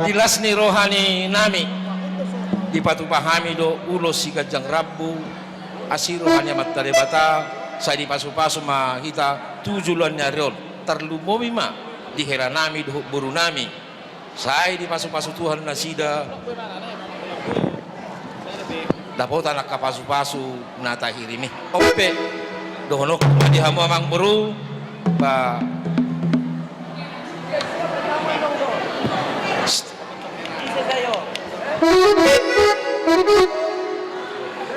Dilas ni rohani nami dipatupahami do ulos si Kajang Rabu asiro hanya matare bata saya dipasu-pasu mahita tujuan nyarion terlumomi ma di hera nami do buru nami saya dipasu-pasu Tuhan nasida dapota nak kapasu-pasu nata hirimi ope dohonok di hamu amang buru ba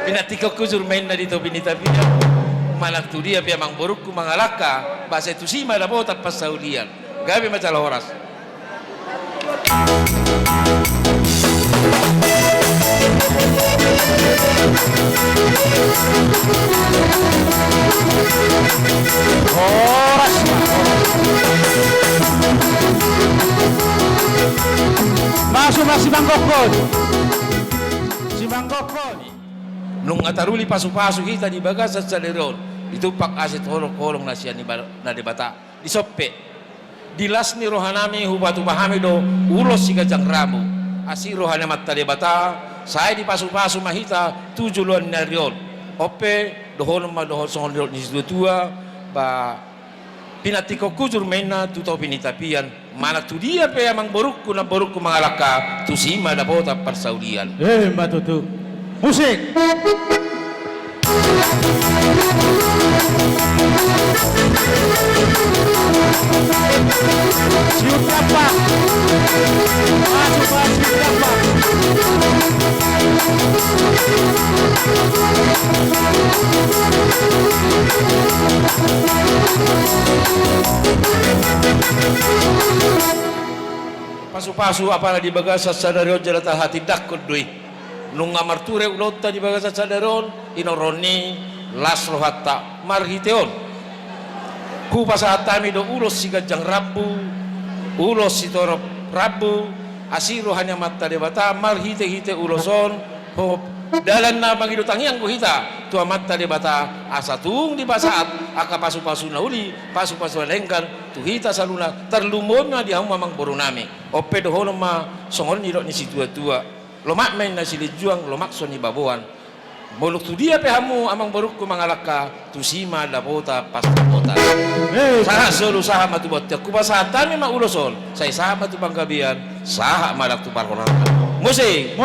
pinatiko kujur main na dito pinitapian malak tu dia pia mang buruk ku mangalaka bahasa itu sih mada bota pas saudian gabi macalah horas horas masuk si Bang Kokon nung ataruli pasu-pasu kita di bagas sa leron ditupak aset holong-holong nasian na debata disoppe dilas ni rohanami hubatu bahami do ulos si Kajang Rabu asi rohana matta debata saya di pasu-pasu mahita tujuan narion ope dohon ma dohon sohon ni tua ba pinatiko kujur mena tu tau pinitapian mana tu dia pe amang borukku mangalaka tu sima da bota persaudian matutu musik siup dapat masuk siup dapat pasu-pasu apalagi di bagasa sadaron jalata hati dakut dui nung amarture ulota di bagasa sadaron inoroni las rohatta marhiteon ku pasatami do ulos si Kajang Rabu ulos si torop Rabu asiro hanya mata debata marhite uloson ho dalan na magido tangiang ku hita tua mata debata asatung di basaat aka pasu-pasu na uli pasu-pasu lengkan tu hita saluna terlumona di hamu mamang borunami ope do hono ma songon ni ni si tua-tua lomak main na sili juang lomak so ni baboan moluk tu dia pe hamu amang borukku mangalaka tu sima da bota pas bota saha solu saha matu botte ku pasatan ma uloson saya saha matu panggabian saha madak tu parkoran musik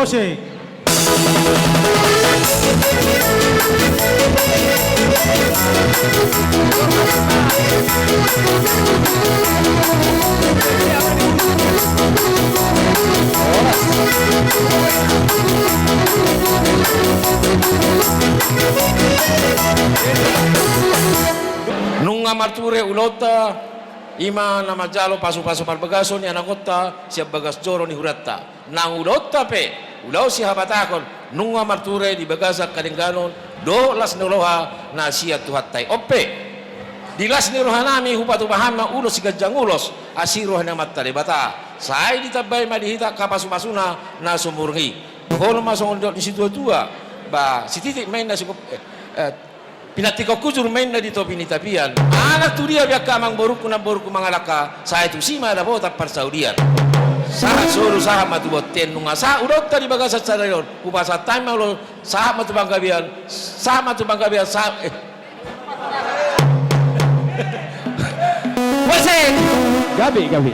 nung amarture ulota ima nama jalo pasu-pasu parbegaso ni anak kota siap bagas joro ni huratta nang ulota pe ulau si habatakon nung amarture di bagasa kadengganon do las noloha na siat tuhattai ope dilas ni rohanami hupatu bahama ulos si Kajang ulos asiroh na matta debata saya ditabay madihita kapasu-pasuna na sumurhi holo masong di situ tua ba si titik main na cukup pinatiko kujur main na dito pinitapian anak tu dia biak kamang borukku mangalaka saya tu sima da bota persaudian saha suru saha matu boten nunga saha udot tadi bagasa sadayon upasa time lo saha matu banggabian saha Wasik gabi